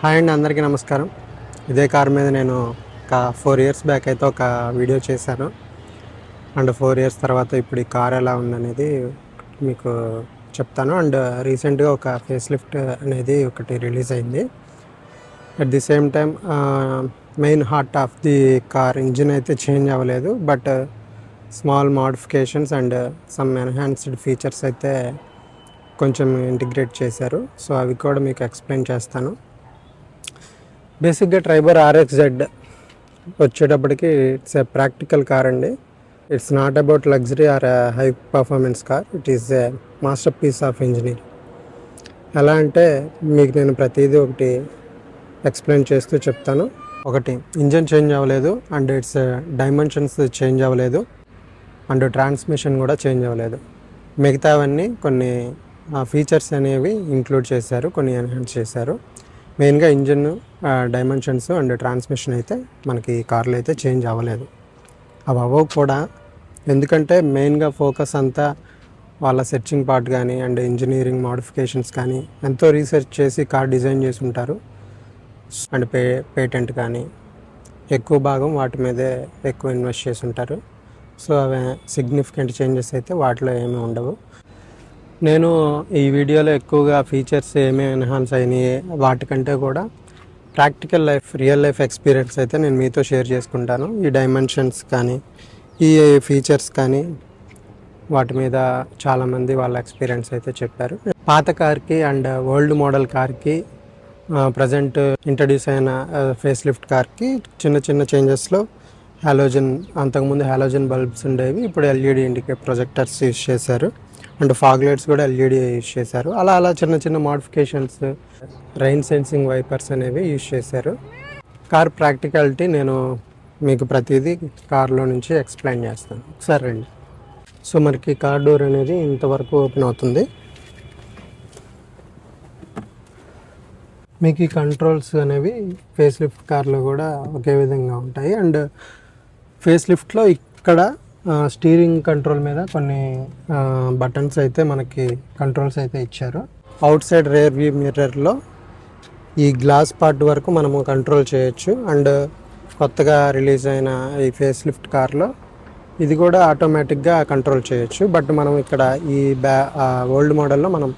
Hi అండి, అందరికీ నమస్కారం. ఇదే కార్ మీద నేను ఒక 4 ఇయర్స్ బ్యాక్ అయితే ఒక వీడియో చేశాను. అండ్ 4 ఇయర్స్ తర్వాత ఇప్పుడు ఈ కార్ ఎలా ఉందనేది మీకు చెప్తాను. అండ్ రీసెంట్గా ఒక ఫేస్ లిఫ్ట్ అనేది ఒకటి రిలీజ్ అయింది. At the same time main heart of the car engine అయితే చేంజ్ అవ్వలేదు, but small modifications and some enhanced features అయితే కొంచెం ఇంటిగ్రేట్ చేశారు. సో అవి కూడా మీకు ఎక్స్ప్లెయిన్ చేస్తాను. బేసిక్గా ట్రైబర్ RXZ వచ్చేటప్పటికి ఇట్స్ ఏ ప్రాక్టికల్ కార్ అండి. It's not about luxury or high performance car. It is a masterpiece of engineering. ఎలా అంటే మీకు నేను ప్రతిదీ ఒకటి ఎక్స్ప్లెయిన్ చేస్తూ చెప్తాను. ఒకటి, ఇంజన్ చేంజ్ అవ్వలేదు, అండ్ ఇట్స్ డైమెన్షన్స్ చేంజ్ అవ్వలేదు, అండ్ ట్రాన్స్మిషన్ కూడా చేంజ్ అవ్వలేదు. మిగతావన్నీ కొన్ని ఫీచర్స్ అనేవి ఇంక్లూడ్ చేశారు, కొన్ని ఎన్హాన్స్ చేశారు. మెయిన్గా ఇంజిన్ డైమెన్షన్స్ అండ్ ట్రాన్స్మిషన్ అయితే మనకి ఈ కార్లో అయితే చేంజ్ అవ్వలేదు. అవి అవ్వవు కూడా, ఎందుకంటే మెయిన్గా ఫోకస్ అంతా వాళ్ళ సెర్చింగ్ పార్ట్ కానీ అండ్ ఇంజనీరింగ్ మోడిఫికేషన్స్ కానీ ఎంతో రీసెర్చ్ చేసి కార్ డిజైన్ చేసి ఉంటారు. అండ్ పేటెంట్ కానీ ఎక్కువ భాగం వాటి మీదే ఎక్కువ ఇన్వెస్ట్ చేసి ఉంటారు. సో అవి సిగ్నిఫికెంట్ చేంజెస్ అయితే వాటిలో ఏమీ ఉండవు. నేను ఈ వీడియోలో ఎక్కువగా ఫీచర్స్ ఏమేమి ఎన్హాన్స్ అయినాయి వాటికంటే కూడా practical life, real life experience అయితే నేను మీతో షేర్ చేసుకుంటాను. ఈ డైమెన్షన్స్ కానీ ఈ ఫీచర్స్ కానీ వాటి మీద చాలామంది వాళ్ళ ఎక్స్పీరియన్స్ అయితే చెప్పారు. పాత కార్కి అండ్ ఓల్డ్ మోడల్ కార్కి ప్రజెంట్ ఇంట్రడ్యూస్ అయిన ఫేస్ లిఫ్ట్ కార్కి చిన్న చిన్న చేంజెస్లో హాలోజన్, అంతకుముందు హాలోజన్ బల్బ్స్ ఉండేవి, ఇప్పుడు LED ఇండికేటర్ ప్రొజెక్టర్స్ యూజ్ చేశారు. అండ్ ఫాగ్ లైట్స్ కూడా LED యూజ్ చేశారు. అలా చిన్న చిన్న మోడిఫికేషన్స్, రైన్ సెన్సింగ్ వైపర్స్ అనేవి యూజ్ చేశారు. కార్ ప్రాక్టికాలిటీ నేను మీకు ప్రతిదీ కార్లో నుంచి ఎక్స్ప్లెయిన్ చేస్తాను. ఒకసారి రండి. సో మనకి కార్ డోర్ అనేది ఇంతవరకు ఓపెన్ అవుతుంది. మీకు ఈ కంట్రోల్స్ అనేవి ఫేస్ లిఫ్ట్ కార్లో కూడా ఒకే విధంగా ఉంటాయి. అండ్ ఫేస్ లిఫ్ట్లో ఇక్కడ స్టీరింగ్ కంట్రోల్ మీద కొన్ని బటన్స్ అయితే మనకి కంట్రోల్స్ అయితే ఇచ్చారు. అవుట్ సైడ్ రేర్ వ్యూ మిర్రర్లో ఈ గ్లాస్ పార్ట్ వరకు మనము కంట్రోల్ చేయొచ్చు. అండ్ కొత్తగా రిలీజ్ అయిన ఈ ఫేస్ లిఫ్ట్ కార్లో ఇది కూడా ఆటోమేటిక్గా కంట్రోల్ చేయొచ్చు. బట్ మనం ఇక్కడ ఈ ఓల్డ్ మోడల్లో మనం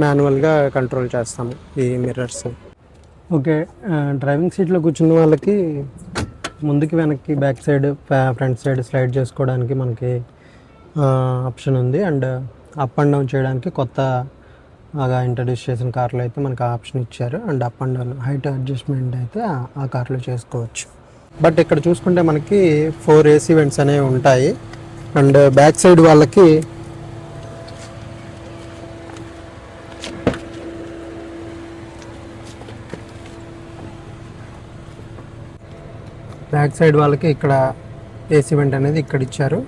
మాన్యువల్గా కంట్రోల్ చేస్తాము ఈ మిర్రర్స్. ఓకే, డ్రైవింగ్ సీట్లో కూర్చున్న వాళ్ళకి ముందుకి వెనక్కి back side front side slide చేసుకోవడానికి మనకి ఆప్షన్ ఉంది. అండ్ అప్ అండ్ డౌన్ చేయడానికి కొత్తగా ఇంట్రడ్యూస్ చేసిన కార్లో అయితే మనకి ఆప్షన్ ఇచ్చారు. And up and down height adjustment అయితే ఆ కార్లో చేసుకోవచ్చు. బట్ ఇక్కడ చూసుకుంటే మనకి 4 AC వెంట్స్ అనేవి ఉంటాయి. అండ్ బ్యాక్ సైడ్ వాళ్ళకి ఇక్కడ AC వెంట్ అనేది ఇక్కడ ఇచ్చారు.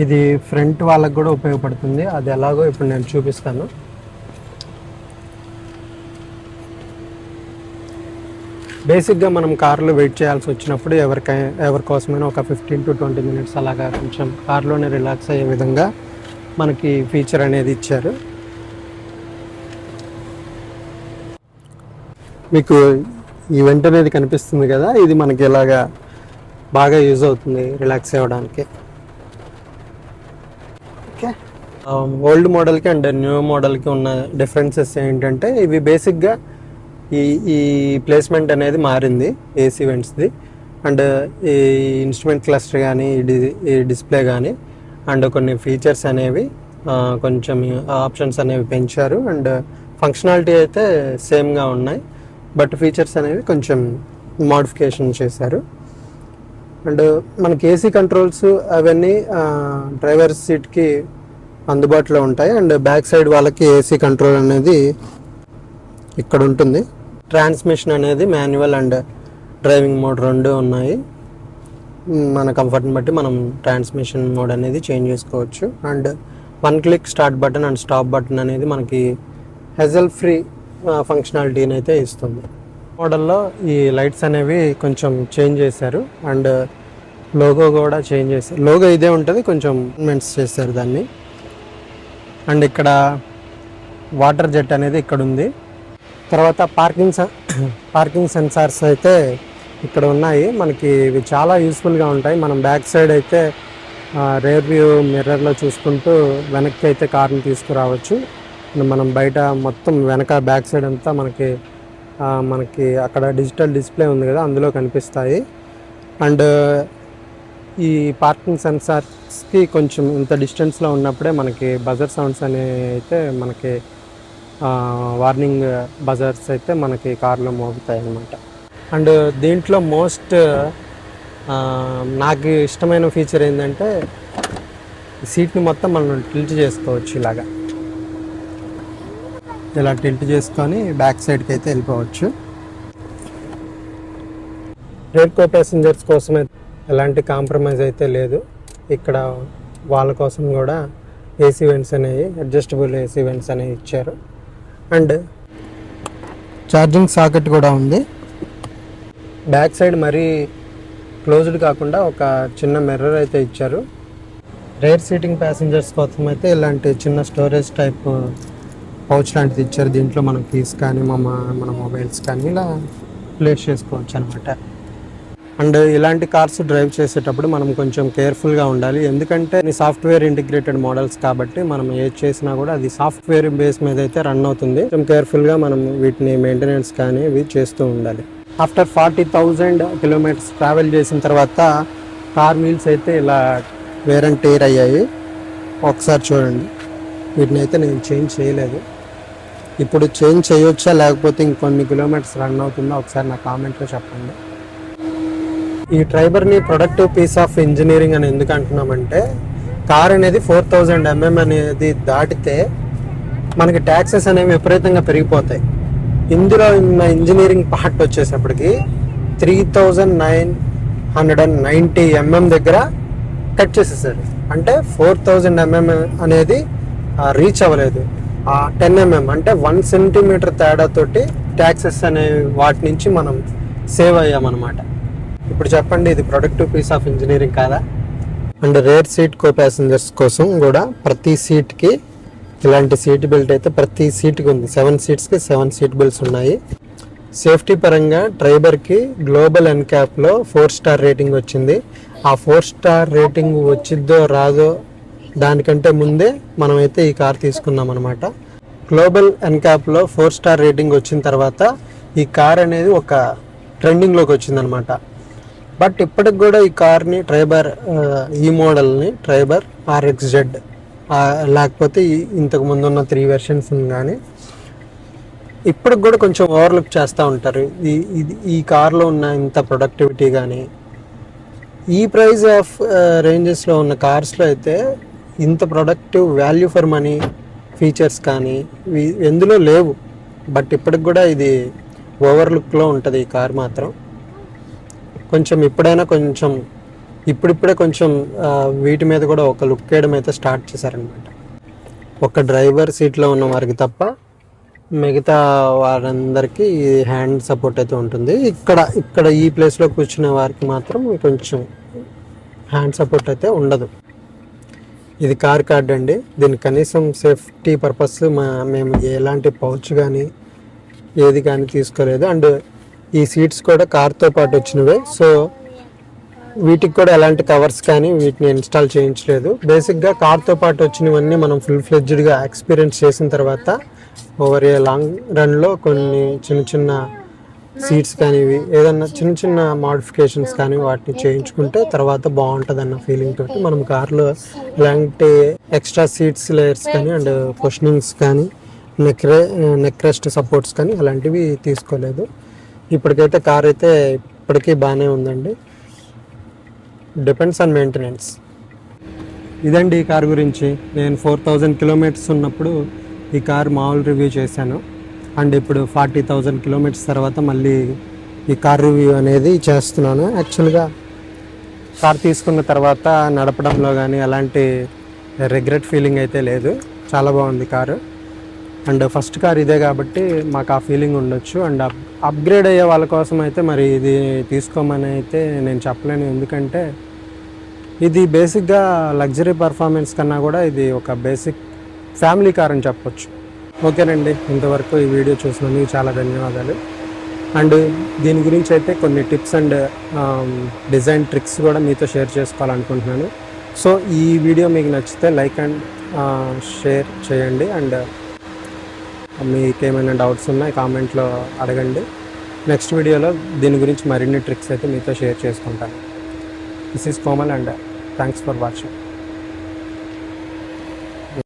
ఇది ఫ్రంట్ వాళ్ళకి కూడా ఉపయోగపడుతుంది. అది ఎలాగో ఇప్పుడు నేను చూపిస్తాను. బేసిక్గా మనం కార్లో వెయిట్ చేయాల్సి వచ్చినప్పుడు ఎవరి కోసమైనా ఒక 15 to 20 minutes అలాగా కొంచెం కార్లోనే రిలాక్స్ అయ్యే విధంగా మనకి ఫీచర్ అనేది ఇచ్చారు. మీకు ఈ వెంట్ అనేది కనిపిస్తుంది కదా, ఇది మనకి ఇలాగా బాగా యూజ్ అవుతుంది రిలాక్స్ అవ్వడానికి. ఓకే, ఓల్డ్ మోడల్కి అండ్ న్యూ మోడల్కి ఉన్న డిఫరెన్సెస్ ఏంటంటే ఇవి బేసిక్గా ఈ ప్లేస్మెంట్ అనేది మారింది AC వెంట్స్ది. అండ్ ఈ ఇన్స్ట్రుమెంట్ క్లస్టర్ కానీ ఈ డిస్ప్లే కానీ అండ్ కొన్ని ఫీచర్స్ అనేవి కొంచెం ఆప్షన్స్ అనేవి పెంచారు. అండ్ ఫంక్షనాలిటీ అయితే సేమ్గా ఉన్నాయి, బట్ ఫీచర్స్ అనేవి కొంచెం మోడిఫికేషన్ చేశారు. అండ్ మనకి AC కంట్రోల్స్ అవన్నీ డ్రైవర్ సీట్కి అందుబాటులో ఉంటాయి. అండ్ బ్యాక్ సైడ్ వాళ్ళకి AC కంట్రోల్ అనేది ఇక్కడ ఉంటుంది. ట్రాన్స్మిషన్ అనేది మాన్యువల్ అండ్ డ్రైవింగ్ మోడ్ రెండు ఉన్నాయి. మన కంఫర్ట్ని బట్టి మనం ట్రాన్స్మిషన్ మోడ్ అనేది చేంజ్ చేసుకోవచ్చు. And 1 click start button and stop button అనేది మనకి హెజల్ ఫ్రీ ఫంక్షనాలిటీని అయితే ఇస్తుంది. మోడల్లో ఈ లైట్స్ అనేవి కొంచెం చేంజ్ చేశారు. అండ్ లోగో కూడా చేంజ్ చేశారు. లోగో ఇదే ఉంటుంది, కొంచెం మెంట్స్ చేశారు దాన్ని. అండ్ ఇక్కడ వాటర్ జెట్ అనేది ఇక్కడ ఉంది. తర్వాత పార్కింగ్ సెన్సార్స్ అయితే ఇక్కడ ఉన్నాయి మనకి. ఇవి చాలా యూస్ఫుల్గా ఉంటాయి. మనం బ్యాక్ సైడ్ అయితే రేర్ వ్యూ మిర్రర్లో చూసుకుంటూ వెనక్కి అయితే కార్ని తీసుకురావచ్చు. మనం బయట మొత్తం వెనక బ్యాక్ సైడ్ అంతా మనకి అక్కడ డిజిటల్ డిస్ప్లే ఉంది కదా, అందులో కనిపిస్తాయి. అండ్ ఈ పార్కింగ్ సెన్సార్స్కి కొంచెం ఇంత డిస్టెన్స్లో ఉన్నప్పుడే మనకి బజర్ సౌండ్స్ అనేవి అయితే మనకి వార్నింగ్ బజర్స్ అయితే మనకి కార్లో మోగుతాయి అన్నమాట. అండ్ దీంట్లో మోస్ట్ నాకు ఇష్టమైన ఫీచర్ ఏంటంటే సీట్ని మొత్తం మనం టిల్ట్ చేసుకోవచ్చు. ఇలా టిల్ట్ చేసుకొని బ్యాక్ సైడ్కి అయితే వెళ్ళిపోవచ్చు. రేర్ కో ప్యాసింజర్స్ కోసం ఎలాంటి కాంప్రమైజ్ అయితే లేదు. ఇక్కడ వాళ్ళ కోసం కూడా ఏసీ వెంట్స్ అనేవి, అడ్జస్టబుల్ ఏసీ వెంట్స్ అనేవి ఇచ్చారు. అండ్ ఛార్జింగ్ సాకెట్ కూడా ఉంది. బ్యాక్ సైడ్ మరీ క్లోజ్డ్ కాకుండా ఒక చిన్న మిర్రర్ అయితే ఇచ్చారు. రేర్ సీటింగ్ ప్యాసింజర్స్ కోసం అయితే ఇలాంటి చిన్న స్టోరేజ్ టైప్ పౌచ్ లాంటిది ఇచ్చారు. దీంట్లో మనం కీస్ కానీ మన మొబైల్స్ కానీ ఇలా ప్లేస్ చేసుకోవచ్చు అనమాట. అండ్ ఇలాంటి కార్స్ డ్రైవ్ చేసేటప్పుడు మనం కొంచెం కేర్ఫుల్గా ఉండాలి. ఎందుకంటే సాఫ్ట్వేర్ ఇంటిగ్రేటెడ్ మోడల్స్ కాబట్టి మనం ఏది చేసినా కూడా అది సాఫ్ట్వేర్ బేస్ మీద అయితే రన్ అవుతుంది. కొంచెం కేర్ఫుల్గా మనం వీటిని మెయింటెనెన్స్ కానీ ఇవి చేస్తూ ఉండాలి. ఆఫ్టర్ 40,000 కిలోమీటర్స్ ట్రావెల్ చేసిన తర్వాత కార్ వీల్స్ అయితే ఇలా వేర్ అండ్ టేర్ అయ్యాయి. ఒకసారి చూడండి, వీటిని అయితే నేను చేంజ్ చేయలేదు. ఇప్పుడు చేంజ్ చేయొచ్చా లేకపోతే ఇంకొన్ని కిలోమీటర్స్ రన్ అవుతుందో ఒకసారి నా కామెంట్లో చెప్పండి. ఈ ట్రైబర్ని ప్రొడక్టివ్ పీస్ ఆఫ్ ఇంజనీరింగ్ అని ఎందుకు అంటున్నామంటే, కార్ అనేది 4000 mm అనేది దాటితే మనకి ట్యాక్సెస్ అనేవి విపరీతంగా పెరిగిపోతాయి. ఇందులో ఉన్న ఇంజనీరింగ్ పార్ట్ వచ్చేసప్పటికి 3990 mm దగ్గర కట్ చేసేసారు. అంటే 4000 mm అనేది రీచ్ అవ్వలేదు. 10 mm అంటే 1 centimeter తేడాతోటి ట్యాక్సెస్ అనే వాటి నుంచి మనం సేవ్ అయ్యామన్నమాట. ఇప్పుడు చెప్పండి, ఇది ప్రొడక్టివ్ పీస్ ఆఫ్ ఇంజనీరింగ్ కాదా? And rare seat co passengers కోసం కూడా ప్రతి సీట్కి ఇలాంటి సీట్ బెల్ట్ అయితే ప్రతి సీట్కి ఉంది. 7 సీట్స్కి 7 సీట్ బెల్ట్స్ ఉన్నాయి. సేఫ్టీ పరంగా ట్రైబర్కి గ్లోబల్ ఎన్క్యాప్లో 4 స్టార్ రేటింగ్ వచ్చింది. ఆ 4 స్టార్ రేటింగ్ వచ్చిద్దో రాదో దానికంటే ముందే మనమైతే ఈ కార్ తీసుకున్నాం అనమాట. గ్లోబల్ ఎన్క్యాప్లో 4 స్టార్ రేటింగ్ వచ్చిన తర్వాత ఈ కార్ అనేది ఒక ట్రెండింగ్లోకి వచ్చిందనమాట. బట్ ఇప్పటికి కూడా ఈ కార్ని ట్రైబర్ ఈ మోడల్ని ట్రైబర్ RXZ లేకపోతే ఇంతకు ముందు ఉన్న 3 వెర్షన్స్ కానీ ఇప్పటికి కూడా కొంచెం ఓవర్లుక్ చేస్తూ ఉంటారు. ఈ కార్లో ఉన్న ఇంత ప్రొడక్టివిటీ కానీ ఈ ప్రైస్ ఆఫ్ రేంజెస్లో ఉన్న కార్స్లో అయితే ఇంత productive value for money features కానీ ఎందులో లేవు. బట్ ఇప్పటికి కూడా ఇది ఓవర్లుక్లో ఉంటుంది ఈ కార్ మాత్రం. కొంచెం ఇప్పుడిప్పుడే కొంచెం వీటి మీద కూడా ఒక లుక్ వేయడం అయితే స్టార్ట్ చేశారనమాట. ఒక డ్రైవర్ సీట్లో ఉన్న వారికి తప్ప మిగతా వారందరికీ హ్యాండ్ సపోర్ట్ అయితే ఉంటుంది. ఇక్కడ ఈ ప్లేస్లో కూర్చునే వారికి మాత్రం కొంచెం హ్యాండ్ సపోర్ట్ అయితే ఉండదు. ఇది కార్ కార్డ్ అండి. దీనికి కనీసం సేఫ్టీ పర్పస్ మేము ఎలాంటి పౌచ్ కానీ ఏది కానీ తీసుకోలేదు. అండ్ ఈ సీట్స్ కూడా కార్తో పాటు వచ్చినవే. సో వీటికి కూడా ఎలాంటి కవర్స్ కానీ వీటిని ఇన్స్టాల్ చేయించలేదు. బేసిక్గా కార్తో పాటు వచ్చినవన్నీ మనం ఫుల్ ఫ్లెడ్జ్డ్గా ఎక్స్పీరియన్స్ చేసిన తర్వాత ఓవర్ ఏ లాంగ్ రన్లో కొన్ని చిన్న సీట్స్ కానీ ఏదన్నా చిన్న మోడిఫికేషన్స్ కానీ వాటిని చేయించుకుంటే తర్వాత బాగుంటుంది అన్న ఫీలింగ్ తోటి మనం కార్లో ఇలాంటి ఎక్స్ట్రా సీట్స్ లేయర్స్ కానీ అండ్ పొషనింగ్స్ కానీ నెక్ రెస్ట్ సపోర్ట్స్ కానీ అలాంటివి తీసుకోలేదు. ఇప్పటికైతే కార్ అయితే ఇప్పటికీ బాగానే ఉందండి. Depends on maintenance. ఇదండి ఈ కార్ గురించి. నేను 4000 కిలోమీటర్స్ ఉన్నప్పుడు ఈ కార్ మామూలు రివ్యూ చేశాను. అండ్ ఇప్పుడు 40,000 కిలోమీటర్స్ తర్వాత మళ్ళీ ఈ కార్ రివ్యూ అనేది చేస్తున్నాను. యాక్చువల్గా కార్ తీసుకున్న తర్వాత నడపడంలో కానీ అలాంటి రిగ్రెట్ ఫీలింగ్ అయితే లేదు. చాలా బాగుంది కారు. అండ్ ఫస్ట్ కార్ ఇదే కాబట్టి మాకు ఆ ఫీలింగ్ ఉండొచ్చు. అండ్ అప్గ్రేడ్ అయ్యే వాళ్ళ కోసం అయితే మరి ఇది తీసుకోమని అయితే నేను చెప్పలేను. ఎందుకంటే ఇది బేసిక్గా లగ్జరీ పర్ఫార్మెన్స్ కన్నా కూడా ఇది ఒక బేసిక్ ఫ్యామిలీ కార్ అని చెప్పొచ్చు. ఓకేనండి, ఇంతవరకు ఈ వీడియో చూసినందుకు చాలా ధన్యవాదాలు. అండ్ దీని గురించి అయితే కొన్ని టిప్స్ అండ్ డిజైన్ ట్రిక్స్ కూడా మీతో షేర్ చేసుకోవాలనుకుంటున్నాను. సో ఈ వీడియో మీకు నచ్చితే లైక్ అండ్ షేర్ చేయండి. అండ్ మీకు ఏమైనా డౌట్స్ ఉన్నాయి కామెంట్లో అడగండి. నెక్స్ట్ వీడియోలో దీని గురించి మరిన్ని ట్రిక్స్ అయితే మీతో షేర్ చేసుకుంటాను. This is Komal and thanks for watching.